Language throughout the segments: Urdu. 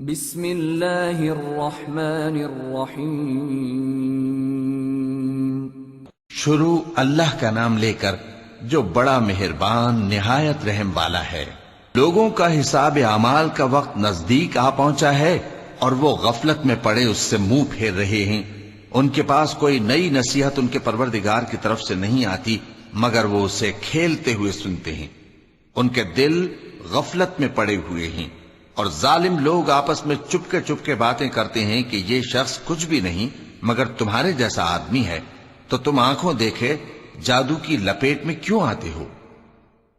بسم اللہ الرحمن الرحیم۔ شروع اللہ کا نام لے کر جو بڑا مہربان نہایت رحم والا ہے۔ لوگوں کا حساب اعمال کا وقت نزدیک آ پہنچا ہے اور وہ غفلت میں پڑے اس سے منہ پھیر رہے ہیں۔ ان کے پاس کوئی نئی نصیحت ان کے پروردگار کی طرف سے نہیں آتی مگر وہ اسے کھیلتے ہوئے سنتے ہیں۔ ان کے دل غفلت میں پڑے ہوئے ہیں اور ظالم لوگ آپس میں چپکے باتیں کرتے ہیں کہ یہ شخص کچھ بھی نہیں مگر تمہارے جیسا آدمی ہے، تو تم آنکھوں دیکھے جادو کی لپیٹ میں کیوں آتے ہو؟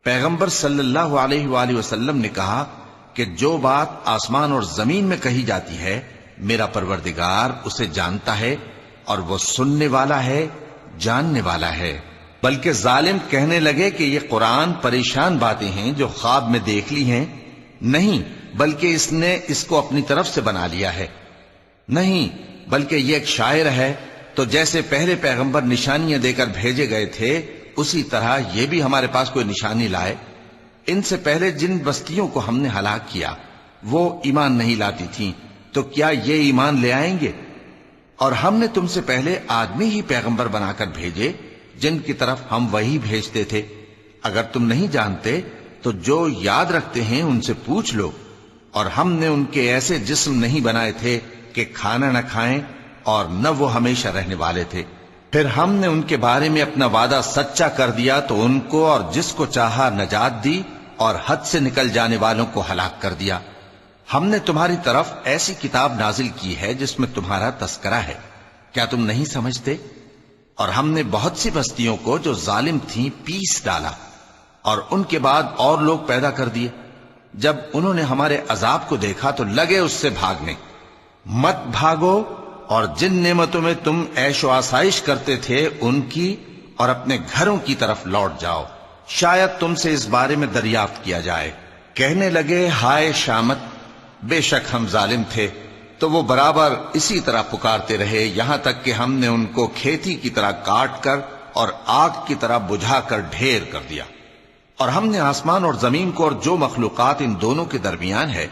پیغمبر صلی اللہ علیہ وآلہ وسلم نے کہا کہ جو بات آسمان اور زمین میں کہی جاتی ہے میرا پروردگار اسے جانتا ہے اور وہ سننے والا ہے، جاننے والا ہے۔ بلکہ ظالم کہنے لگے کہ یہ قرآن پریشان باتیں ہیں جو خواب میں دیکھ لی ہیں، نہیں بلکہ اس نے اس کو اپنی طرف سے بنا لیا ہے، نہیں بلکہ یہ ایک شاعر ہے۔ تو جیسے پہلے پیغمبر نشانیاں دے کر بھیجے گئے تھے اسی طرح یہ بھی ہمارے پاس کوئی نشانی لائے۔ ان سے پہلے جن بستیوں کو ہم نے ہلاک کیا وہ ایمان نہیں لاتی تھیں، تو کیا یہ ایمان لے آئیں گے؟ اور ہم نے تم سے پہلے آدمی ہی پیغمبر بنا کر بھیجے جن کی طرف ہم وہی بھیجتے تھے۔ اگر تم نہیں جانتے تو جو یاد رکھتے ہیں ان سے پوچھ لو۔ اور ہم نے ان کے ایسے جسم نہیں بنائے تھے کہ کھانا نہ کھائیں اور نہ وہ ہمیشہ رہنے والے تھے۔ پھر ہم نے ان کے بارے میں اپنا وعدہ سچا کر دیا تو ان کو اور جس کو چاہا نجات دی اور حد سے نکل جانے والوں کو ہلاک کر دیا۔ ہم نے تمہاری طرف ایسی کتاب نازل کی ہے جس میں تمہارا تذکرہ ہے، کیا تم نہیں سمجھتے؟ اور ہم نے بہت سی بستیوں کو جو ظالم تھیں پیس ڈالا اور ان کے بعد اور لوگ پیدا کر دیے۔ جب انہوں نے ہمارے عذاب کو دیکھا تو لگے اس سے بھاگنے۔ مت بھاگو اور جن نعمتوں میں تم عیش و آسائش کرتے تھے ان کی اور اپنے گھروں کی طرف لوٹ جاؤ، شاید تم سے اس بارے میں دریافت کیا جائے۔ کہنے لگے ہائے شامت، بے شک ہم ظالم تھے، تو وہ برابر اسی طرح پکارتے رہے یہاں تک کہ ہم نے ان کو کھیتی کی طرح کاٹ کر اور آگ کی طرح بجھا کر ڈھیر کر دیا۔ اور ہم نے آسمان اور زمین کو اور جو مخلوقات ان دونوں کے درمیان ہے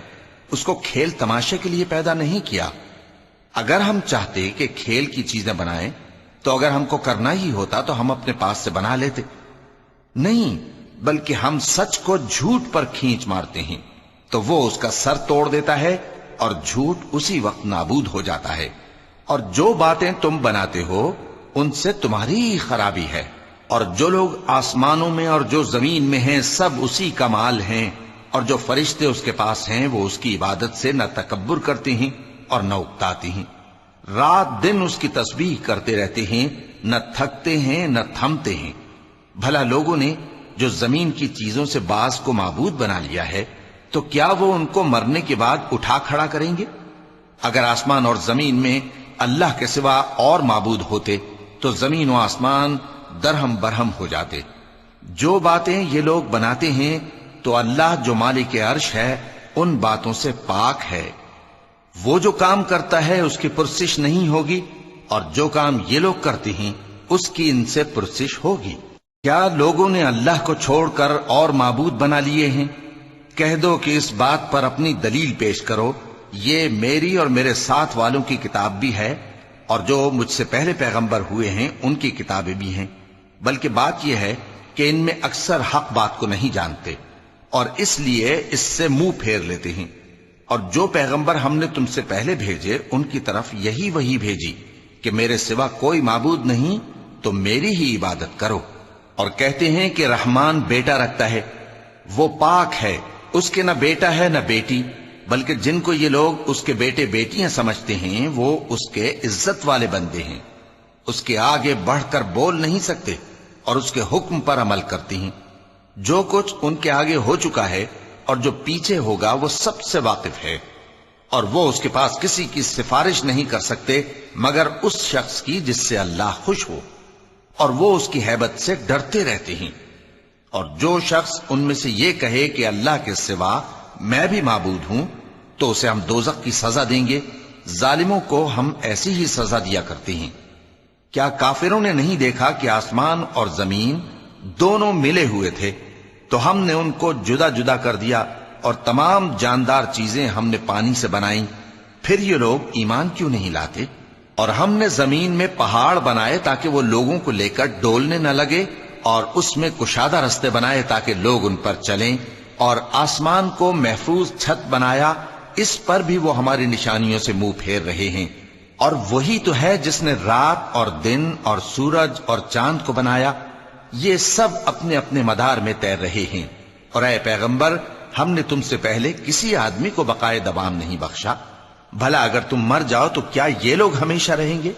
اس کو کھیل تماشے کے لیے پیدا نہیں کیا۔ اگر ہم چاہتے کہ کھیل کی چیزیں بنائیں تو اگر ہم کو کرنا ہی ہوتا تو ہم اپنے پاس سے بنا لیتے، نہیں بلکہ ہم سچ کو جھوٹ پر کھینچ مارتے ہیں تو وہ اس کا سر توڑ دیتا ہے اور جھوٹ اسی وقت نابود ہو جاتا ہے۔ اور جو باتیں تم بناتے ہو ان سے تمہاری ہی خرابی ہے۔ اور جو لوگ آسمانوں میں اور جو زمین میں ہیں سب اسی کا مال ہیں، اور جو فرشتے اس کے پاس ہیں وہ اس کی عبادت سے نہ تکبر کرتے ہیں اور نہ اکتاتے ہیں، رات دن اس کی تسبیح کرتے رہتے ہیں، نہ تھکتے ہیں نہ تھمتے ہیں۔ بھلا لوگوں نے جو زمین کی چیزوں سے بعض کو معبود بنا لیا ہے تو کیا وہ ان کو مرنے کے بعد اٹھا کھڑا کریں گے؟ اگر آسمان اور زمین میں اللہ کے سوا اور معبود ہوتے تو زمین و آسمان درہم برہم ہو جاتے۔ جو باتیں یہ لوگ بناتے ہیں تو اللہ جو مالک عرش ہے ان باتوں سے پاک ہے۔ وہ جو کام کرتا ہے اس کی پرسش نہیں ہوگی، اور جو کام یہ لوگ کرتے ہیں اس کی ان سے پرسش ہوگی۔ کیا لوگوں نے اللہ کو چھوڑ کر اور معبود بنا لیے ہیں؟ کہہ دو کہ اس بات پر اپنی دلیل پیش کرو، یہ میری اور میرے ساتھ والوں کی کتاب بھی ہے اور جو مجھ سے پہلے پیغمبر ہوئے ہیں ان کی کتابیں بھی ہیں۔ بلکہ بات یہ ہے کہ ان میں اکثر حق بات کو نہیں جانتے اور اس لیے اس سے منہ پھیر لیتے ہیں۔ اور جو پیغمبر ہم نے تم سے پہلے بھیجے ان کی طرف یہی وحی بھیجی کہ میرے سوا کوئی معبود نہیں تو میری ہی عبادت کرو۔ اور کہتے ہیں کہ رحمان بیٹا رکھتا ہے، وہ پاک ہے، اس کے نہ بیٹا ہے نہ بیٹی، بلکہ جن کو یہ لوگ اس کے بیٹے بیٹیاں سمجھتے ہیں وہ اس کے عزت والے بندے ہیں، اس کے آگے بڑھ کر بول نہیں سکتے اور اس کے حکم پر عمل کرتے ہیں۔ جو کچھ ان کے آگے ہو چکا ہے اور جو پیچھے ہوگا وہ سب سے واقف ہے، اور وہ اس کے پاس کسی کی سفارش نہیں کر سکتے مگر اس شخص کی جس سے اللہ خوش ہو، اور وہ اس کی ہیبت سے ڈرتے رہتے ہیں۔ اور جو شخص ان میں سے یہ کہے کہ اللہ کے سوا میں بھی معبود ہوں تو اسے ہم دوزخ کی سزا دیں گے، ظالموں کو ہم ایسی ہی سزا دیا کرتے ہیں۔ کیا کافروں نے نہیں دیکھا کہ آسمان اور زمین دونوں ملے ہوئے تھے تو ہم نے ان کو جدا جدا کر دیا اور تمام جاندار چیزیں ہم نے پانی سے بنائیں، پھر یہ لوگ ایمان کیوں نہیں لاتے؟ اور ہم نے زمین میں پہاڑ بنائے تاکہ وہ لوگوں کو لے کر ڈولنے نہ لگے، اور اس میں کشادہ رستے بنائے تاکہ لوگ ان پر چلیں، اور آسمان کو محفوظ چھت بنایا، اس پر بھی وہ ہماری نشانیوں سے منہ پھیر رہے ہیں۔ اور وہی تو ہے جس نے رات اور دن اور سورج اور چاند کو بنایا، یہ سب اپنے اپنے مدار میں تیر رہے ہیں۔ اور اے پیغمبر، ہم نے تم سے پہلے کسی آدمی کو بقائے دوام نہیں بخشا، بھلا اگر تم مر جاؤ تو کیا یہ لوگ ہمیشہ رہیں گے؟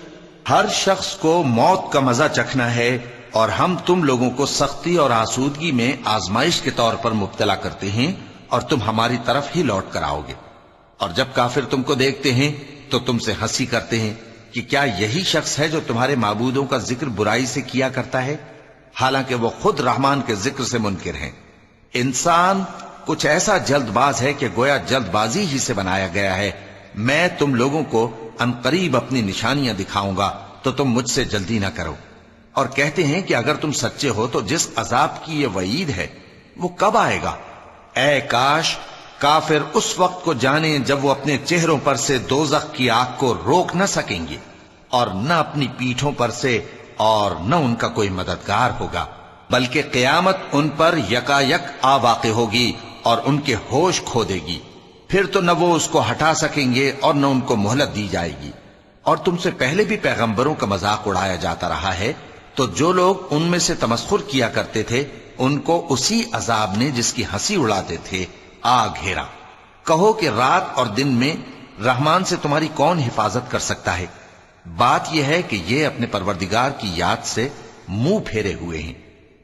ہر شخص کو موت کا مزہ چکھنا ہے، اور ہم تم لوگوں کو سختی اور آسودگی میں آزمائش کے طور پر مبتلا کرتے ہیں، اور تم ہماری طرف ہی لوٹ کر آؤ گے۔ اور جب کافر تم کو دیکھتے ہیں تو تم سے ہنسی کرتے ہیں کہ کیا یہی شخص ہے جو تمہارے معبودوں کا ذکر برائی سے کیا کرتا ہے، حالانکہ وہ خود رحمان کے ذکر سے منکر ہیں۔ انسان کچھ ایسا جلد باز ہے کہ گویا جلد بازی ہی سے بنایا گیا ہے۔ میں تم لوگوں کو عنقریب اپنی نشانیاں دکھاؤں گا تو تم مجھ سے جلدی نہ کرو۔ اور کہتے ہیں کہ اگر تم سچے ہو تو جس عذاب کی یہ وعید ہے وہ کب آئے گا؟ اے کاش کافر اس وقت کو جانیں جب وہ اپنے چہروں پر سے دوزخ کی آگ کو روک نہ سکیں گے، اور نہ اپنی پیٹھوں پر سے، اور نہ ان کا کوئی مددگار ہوگا، بلکہ قیامت ان پر یکا یک آ واقع ہوگی اور ان کے ہوش کھو دے گی، پھر تو نہ وہ اس کو ہٹا سکیں گے اور نہ ان کو مہلت دی جائے گی۔ اور تم سے پہلے بھی پیغمبروں کا مذاق اڑایا جاتا رہا ہے، تو جو لوگ ان میں سے تمسخر کیا کرتے تھے ان کو اسی عذاب نے جس کی ہنسی اڑاتے تھے آ گھیرا۔ کہو کہ رات اور دن میں رحمان سے تمہاری کون حفاظت کر سکتا ہے؟ بات یہ ہے کہ یہ اپنے پروردگار کی یاد سے منہ پھیرے ہوئے ہیں۔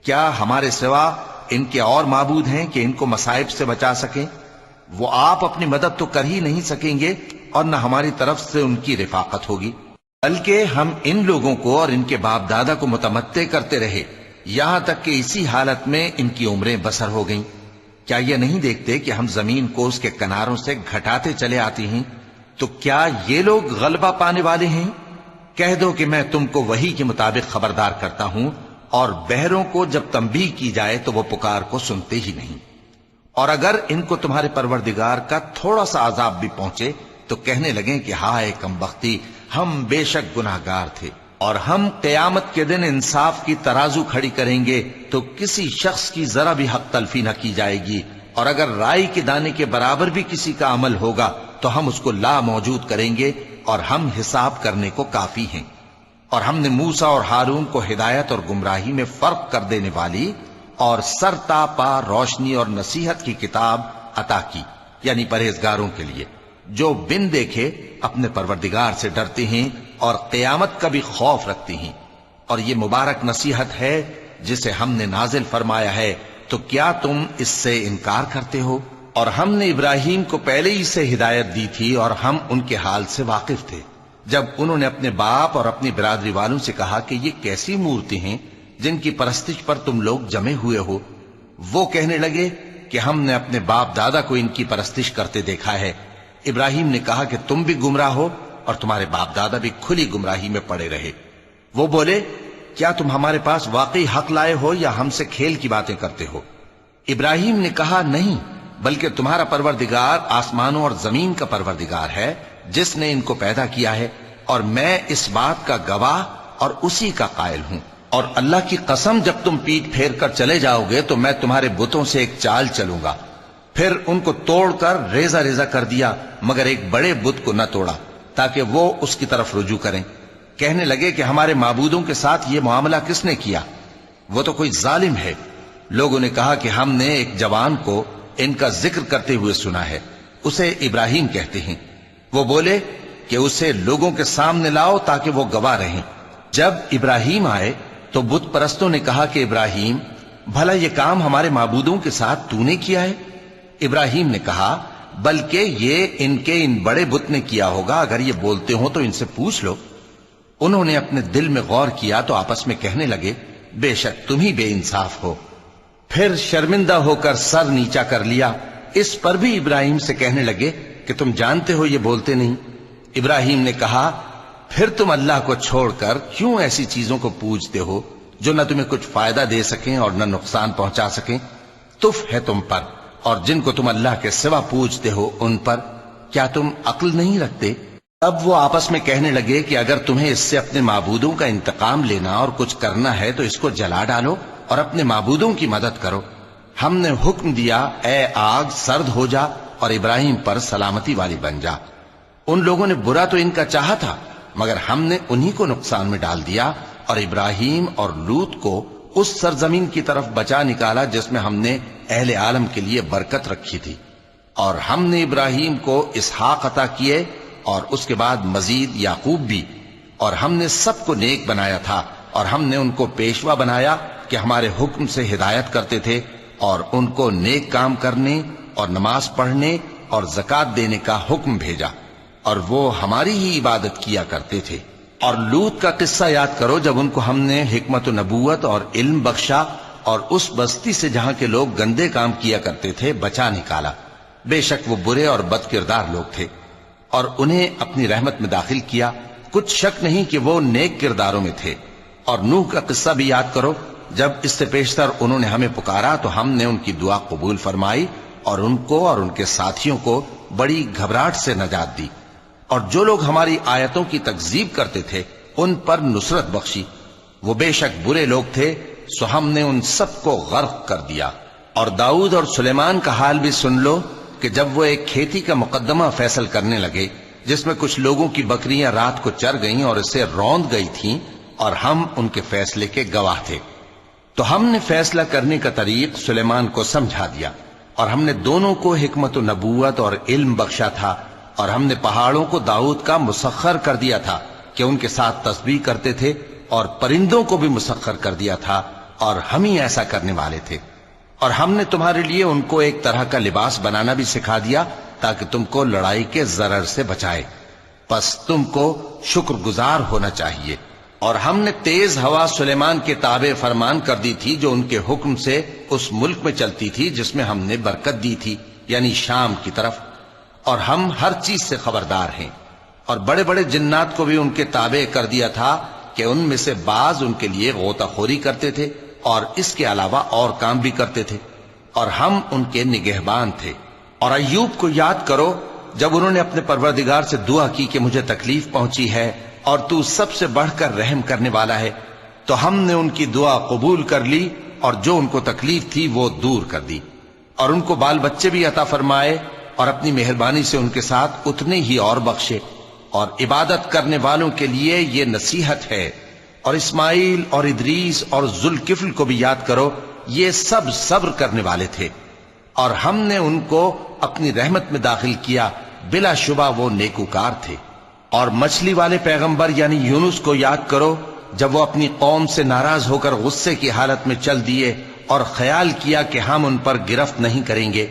کیا ہمارے سوا ان کے اور معبود ہیں کہ ان کو مصائب سے بچا سکیں؟ وہ آپ اپنی مدد تو کر ہی نہیں سکیں گے، اور نہ ہماری طرف سے ان کی رفاقت ہوگی، بلکہ ہم ان لوگوں کو اور ان کے باپ دادا کو متمتع کرتے رہے، یہاں تک کہ اسی حالت میں ان کی عمریں بسر ہو گئیں۔ کیا یہ نہیں دیکھتے کہ ہم زمین کو اس کے کناروں سے گھٹاتے چلے آتے ہیں؟ تو کیا یہ لوگ غلبہ پانے والے ہیں؟ کہہ دو کہ میں تم کو وحی کے مطابق خبردار کرتا ہوں، اور بہروں کو جب تنبیہ کی جائے تو وہ پکار کو سنتے ہی نہیں۔ اور اگر ان کو تمہارے پروردگار کا تھوڑا سا عذاب بھی پہنچے تو کہنے لگیں کہ ہائے کمبختی، ہم بے شک گناہگار تھے۔ اور ہم قیامت کے دن انصاف کی ترازو کھڑی کریں گے تو کسی شخص کی ذرا بھی حق تلفی نہ کی جائے گی، اور اگر رائی کے دانے کے برابر بھی کسی کا عمل ہوگا تو ہم اس کو لا موجود کریں گے، اور ہم حساب کرنے کو کافی ہیں۔ اور ہم نے موسیٰ اور ہارون کو ہدایت اور گمراہی میں فرق کر دینے والی اور سر تا پا روشنی اور نصیحت کی کتاب عطا کی، یعنی پرہیزگاروں کے لیے جو بن دیکھے اپنے پروردگار سے ڈرتے ہیں اور قیامت کا بھی خوف رکھتے ہیں۔ اور یہ مبارک نصیحت ہے جسے ہم نے نازل فرمایا ہے، تو کیا تم اس سے انکار کرتے ہو؟ اور ہم نے ابراہیم کو پہلے ہی سے ہدایت دی تھی، اور ہم ان کے حال سے واقف تھے جب انہوں نے اپنے باپ اور اپنی برادری والوں سے کہا کہ یہ کیسی مورتی ہیں جن کی پرستش پر تم لوگ جمے ہوئے ہو۔ وہ کہنے لگے کہ ہم نے اپنے باپ دادا کو ان کی پرستش کرتے دیکھا ہے۔ ابراہیم نے کہا کہ تم بھی گمراہ ہو اور تمہارے باپ دادا بھی کھلی گمراہی میں پڑے رہے۔ وہ بولے کیا تم ہمارے پاس واقعی حق لائے ہو یا ہم سے کھیل کی باتیں کرتے ہو؟ ابراہیم نے کہا نہیں، بلکہ تمہارا پروردگار آسمانوں اور زمین کا پروردگار ہے جس نے ان کو پیدا کیا ہے، اور میں اس بات کا گواہ اور اسی کا قائل ہوں۔ اور اللہ کی قسم جب تم پیٹ پھیر کر چلے جاؤ گے تو میں تمہارے بتوں سے ایک چال چلوں گا۔ پھر ان کو توڑ کر ریزہ ریزہ کر دیا، مگر ایک بڑے بت کو نہ توڑا تاکہ وہ اس کی طرف رجوع کریں۔ کہنے لگے کہ ہمارے معبودوں کے ساتھ یہ معاملہ کس نے کیا؟ وہ تو کوئی ظالم ہے۔ لوگوں نے کہا کہ ہم نے ایک جوان کو ان کا ذکر کرتے ہوئے سنا ہے، اسے ابراہیم کہتے ہیں۔ وہ بولے کہ اسے لوگوں کے سامنے لاؤ تاکہ وہ گواہ رہیں۔ جب ابراہیم آئے تو بت پرستوں نے کہا کہ ابراہیم، بھلا یہ کام ہمارے معبودوں کے ساتھ تو نے کیا ہے؟ ابراہیم نے کہا بلکہ یہ ان کے ان بڑے بت نے کیا ہوگا، اگر یہ بولتے ہوں تو ان سے پوچھ لو۔ انہوں نے اپنے دل میں غور کیا تو آپس میں کہنے لگے بے شک تم ہی بے انصاف ہو۔ پھر شرمندہ ہو کر سر نیچا کر لیا۔ اس پر بھی ابراہیم سے کہنے لگے کہ تم جانتے ہو یہ بولتے نہیں۔ ابراہیم نے کہا پھر تم اللہ کو چھوڑ کر کیوں ایسی چیزوں کو پوجتے ہو جو نہ تمہیں کچھ فائدہ دے سکیں اور نہ نقصان پہنچا سکیں؟ تف ہے تم پر اور جن کو تم اللہ کے سوا پوجتے ہو ان پر کیا تم عقل نہیں رکھتے؟ تب وہ آپس میں کہنے لگے کہ اگر تمہیں اس سے اپنے معبودوں کا انتقام لینا اور کچھ کرنا ہے تو اس کو جلا ڈالو اور اپنے معبودوں کی مدد کرو۔ ہم نے حکم دیا اے آگ سرد ہو جا اور ابراہیم پر سلامتی والی بن جا۔ ان لوگوں نے برا تو ان کا چاہا تھا مگر ہم نے انہی کو نقصان میں ڈال دیا اور ابراہیم اور لوط کو اس سرزمین کی طرف بچا نکالا جس میں ہم نے اہل عالم کے لیے برکت رکھی تھی۔ اور ہم نے ابراہیم کو اسحاق عطا کیے اور اس کے بعد مزید یعقوب بھی، اور ہم نے سب کو نیک بنایا تھا اور ہم نے ان کو پیشوا بنایا کہ ہمارے حکم سے ہدایت کرتے تھے اور ان کو نیک کام کرنے اور نماز پڑھنے اور زکوٰۃ دینے کا حکم بھیجا، اور وہ ہماری ہی عبادت کیا کرتے تھے۔ اور لوط کا قصہ یاد کرو جب ان کو ہم نے حکمت و نبوت اور علم بخشا اور اس بستی سے جہاں کے لوگ گندے کام کیا کرتے تھے بچا نکالا۔ بے شک وہ برے اور بد کردار لوگ تھے اور انہیں اپنی رحمت میں داخل کیا، کچھ شک نہیں کہ وہ نیک کرداروں میں تھے۔ اور نوح کا قصہ بھی یاد کرو جب اس سے پیشتر انہوں نے ہمیں پکارا تو ہم نے ان کی دعا قبول فرمائی اور ان کو اور ان کے ساتھیوں کو بڑی گھبراہٹ سے نجات دی، اور جو لوگ ہماری آیتوں کی تکذیب کرتے تھے ان پر نصرت بخشی۔ وہ بے شک برے لوگ تھے سو ہم نے ان سب کو غرق کر دیا۔ اور داؤد اور سلیمان کا حال بھی سن لو کہ جب وہ ایک کھیتی کا مقدمہ فیصل کرنے لگے جس میں کچھ لوگوں کی بکریاں رات کو چر گئیں اور اسے روند گئی تھیں اور ہم ان کے فیصلے کے گواہ تھے، تو ہم نے فیصلہ کرنے کا طریق سلیمان کو سمجھا دیا، اور ہم نے دونوں کو حکمت و نبوت اور علم بخشا تھا، اور ہم نے پہاڑوں کو داؤد کا مسخر کر دیا تھا کہ ان کے ساتھ تسبیح کرتے تھے، اور پرندوں کو بھی مسخر کر دیا تھا، اور ہم ہی ایسا کرنے والے تھے۔ اور ہم نے تمہارے لیے ان کو ایک طرح کا لباس بنانا بھی سکھا دیا تاکہ تم کو لڑائی کے ضرر سے بچائے، پس تم کو شکر گزار ہونا چاہیے۔ اور ہم نے تیز ہوا سلیمان کے تابع فرمان کر دی تھی جو ان کے حکم سے اس ملک میں چلتی تھی جس میں ہم نے برکت دی تھی، یعنی شام کی طرف، اور ہم ہر چیز سے خبردار ہیں۔ اور بڑے بڑے جنات کو بھی ان کے تابع کر دیا تھا کہ ان میں سے بعض ان کے لیے غوطہ خوری کرتے تھے اور اس کے علاوہ اور کام بھی کرتے تھے، اور ہم ان کے نگہبان تھے۔ اور ایوب کو یاد کرو جب انہوں نے اپنے پروردگار سے دعا کی کہ مجھے تکلیف پہنچی ہے اور تو سب سے بڑھ کر رحم کرنے والا ہے، تو ہم نے ان کی دعا قبول کر لی اور جو ان کو تکلیف تھی وہ دور کر دی، اور ان کو بال بچے بھی عطا فرمائے اور اپنی مہربانی سے ان کے ساتھ اتنے ہی اور بخشے۔ اور عبادت کرنے والوں کے لیے یہ نصیحت ہے۔ اور اسماعیل اور ادریس اور ذوالکفل کو بھی یاد کرو، یہ سب صبر کرنے والے تھے اور ہم نے ان کو اپنی رحمت میں داخل کیا، بلا شبہ وہ نیکوکار تھے۔ اور مچھلی والے پیغمبر یعنی یونس کو یاد کرو جب وہ اپنی قوم سے ناراض ہو کر غصے کی حالت میں چل دیے اور خیال کیا کہ ہم ان پر گرفت نہیں کریں گے،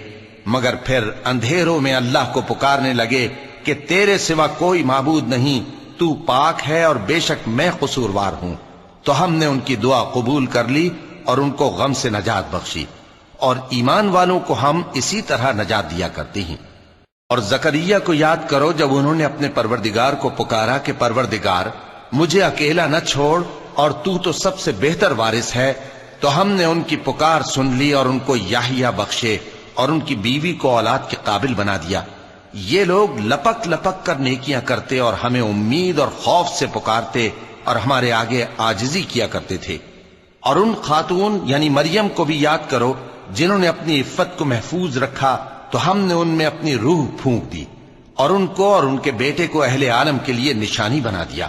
مگر پھر اندھیروں میں اللہ کو پکارنے لگے کہ تیرے سوا کوئی معبود نہیں، تو پاک ہے اور بے شک میں قصوروار ہوں، تو ہم نے ان کی دعا قبول کر لی اور ان کو غم سے نجات بخشی، اور ایمان والوں کو ہم اسی طرح نجات دیا کرتے ہیں۔ اور زکریا کو یاد کرو جب انہوں نے اپنے پروردگار کو پکارا کہ پروردگار مجھے اکیلا نہ چھوڑ اور تو سب سے بہتر وارث ہے، تو ہم نے ان کی پکار سن لی اور ان کو یحییٰ بخشے اور ان کی بیوی کو اولاد کے قابل بنا دیا۔ یہ لوگ لپک لپک کر نیکیاں کرتے اور ہمیں امید اور خوف سے پکارتے اور ہمارے آگے عاجزی کیا کرتے تھے۔ اور ان خاتون یعنی مریم کو بھی یاد کرو جنہوں نے اپنی عفت کو محفوظ رکھا، تو ہم نے ان میں اپنی روح پھونک دی اور ان کو اور ان کے بیٹے کو اہل عالم کے لیے نشانی بنا دیا۔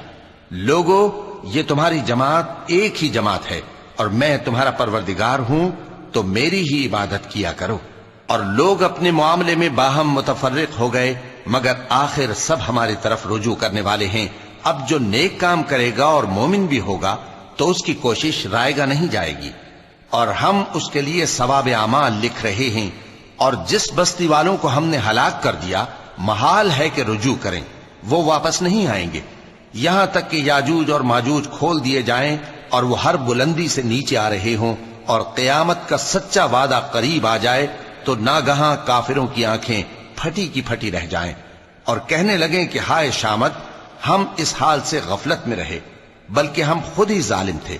لوگو، یہ تمہاری جماعت ایک ہی جماعت ہے اور میں تمہارا پروردگار ہوں، تو میری ہی عبادت کیا کرو۔ اور لوگ اپنے معاملے میں باہم متفرق ہو گئے، مگر آخر سب ہماری طرف رجوع کرنے والے ہیں۔ اب جو نیک کام کرے گا اور مومن بھی ہوگا تو اس کی کوشش رائے گا نہیں جائے گی، اور ہم اس کے لیے ثواب اعمال لکھ رہے ہیں۔ اور جس بستی والوں کو ہم نے ہلاک کر دیا محال ہے کہ رجوع کریں، وہ واپس نہیں آئیں گے، یہاں تک کہ یاجوج اور ماجوج کھول دیے جائیں اور وہ ہر بلندی سے نیچے آ رہے ہوں، اور قیامت کا سچا وعدہ قریب آ جائے تو ناگہاں کافروں کی آنکھیں پھٹی کی پھٹی رہ جائیں اور کہنے لگیں کہ ہائے شامت، ہم اس حال سے غفلت میں رہے بلکہ ہم خود ہی ظالم تھے۔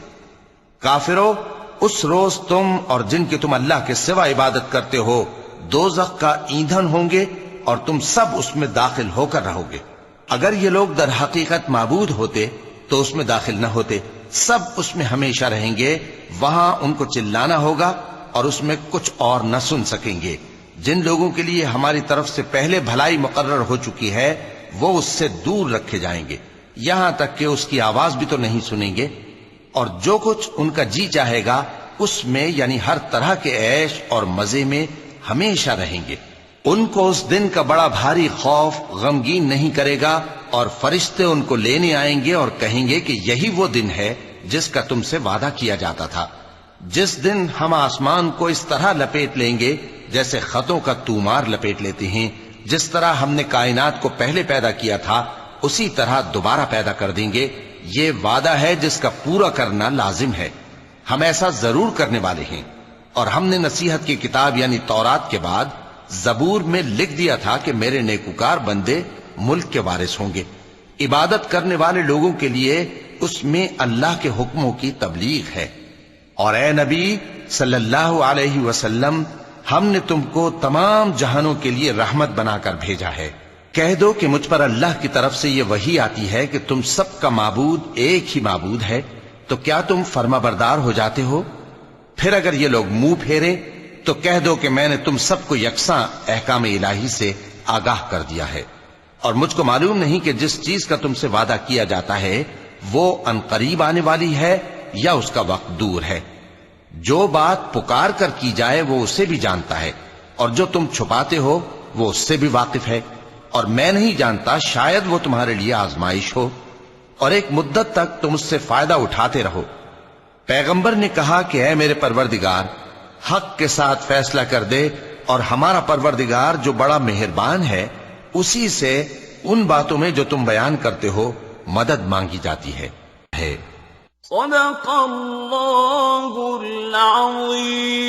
کافرو، اس روز تم اور جن کی تم اللہ کے سوا عبادت کرتے ہو دوزخ کا ایندھن ہوں گے اور تم سب اس میں داخل ہو کر رہو گے۔ اگر یہ لوگ در حقیقت معبود ہوتے تو اس میں داخل نہ ہوتے، سب اس میں ہمیشہ رہیں گے، وہاں ان کو چلانا ہوگا اور اس میں کچھ اور نہ سن سکیں گے۔ جن لوگوں کے لیے ہماری طرف سے پہلے بھلائی مقرر ہو چکی ہے وہ اس سے دور رکھے جائیں گے، یہاں تک کہ اس کی آواز بھی تو نہیں سنیں گے، اور جو کچھ ان کا جی چاہے گا اس میں یعنی ہر طرح کے عیش اور مزے میں ہمیشہ رہیں گے۔ ان کو اس دن کا بڑا بھاری خوف غمگین نہیں کرے گا، اور فرشتے ان کو لینے آئیں گے اور کہیں گے کہ یہی وہ دن ہے جس کا تم سے وعدہ کیا جاتا تھا، جس دن ہم آسمان کو اس طرح لپیٹ لیں گے جیسے خطوں کا تومار لپیٹ لیتے ہیں، جس طرح ہم نے کائنات کو پہلے پیدا کیا تھا اسی طرح دوبارہ پیدا کر دیں گے۔ یہ وعدہ ہے جس کا پورا کرنا لازم ہے، ہم ایسا ضرور کرنے والے ہیں۔ اور ہم نے نصیحت کی کتاب یعنی تورات کے بعد زبور میں لکھ دیا تھا کہ میرے نیکوکار بندے ملک کے وارث ہوں گے۔ عبادت کرنے والے لوگوں کے لیے اس میں اللہ کے حکموں کی تبلیغ ہے۔ اور اے نبی صلی اللہ علیہ وسلم، ہم نے تم کو تمام جہانوں کے لیے رحمت بنا کر بھیجا ہے۔ کہہ دو کہ مجھ پر اللہ کی طرف سے یہ وحی آتی ہے کہ تم سب کا معبود ایک ہی معبود ہے، تو کیا تم فرما بردار ہو جاتے ہو؟ پھر اگر یہ لوگ منہ پھیرے تو کہہ دو کہ میں نے تم سب کو یکساں احکام الہی سے آگاہ کر دیا ہے، اور مجھ کو معلوم نہیں کہ جس چیز کا تم سے وعدہ کیا جاتا ہے وہ عنقریب آنے والی ہے یا اس کا وقت دور ہے۔ جو بات پکار کر کی جائے وہ اسے بھی جانتا ہے، اور جو تم چھپاتے ہو وہ اس سے بھی واقف ہے، اور میں نہیں جانتا شاید وہ تمہارے لیے آزمائش ہو، اور ایک مدت تک تم اس سے فائدہ اٹھاتے رہو۔ پیغمبر نے کہا کہ اے میرے پروردگار، حق کے ساتھ فیصلہ کر دے، اور ہمارا پروردگار جو بڑا مہربان ہے اسی سے ان باتوں میں جو تم بیان کرتے ہو مدد مانگی جاتی ہے۔ صدق اللہ العظیم۔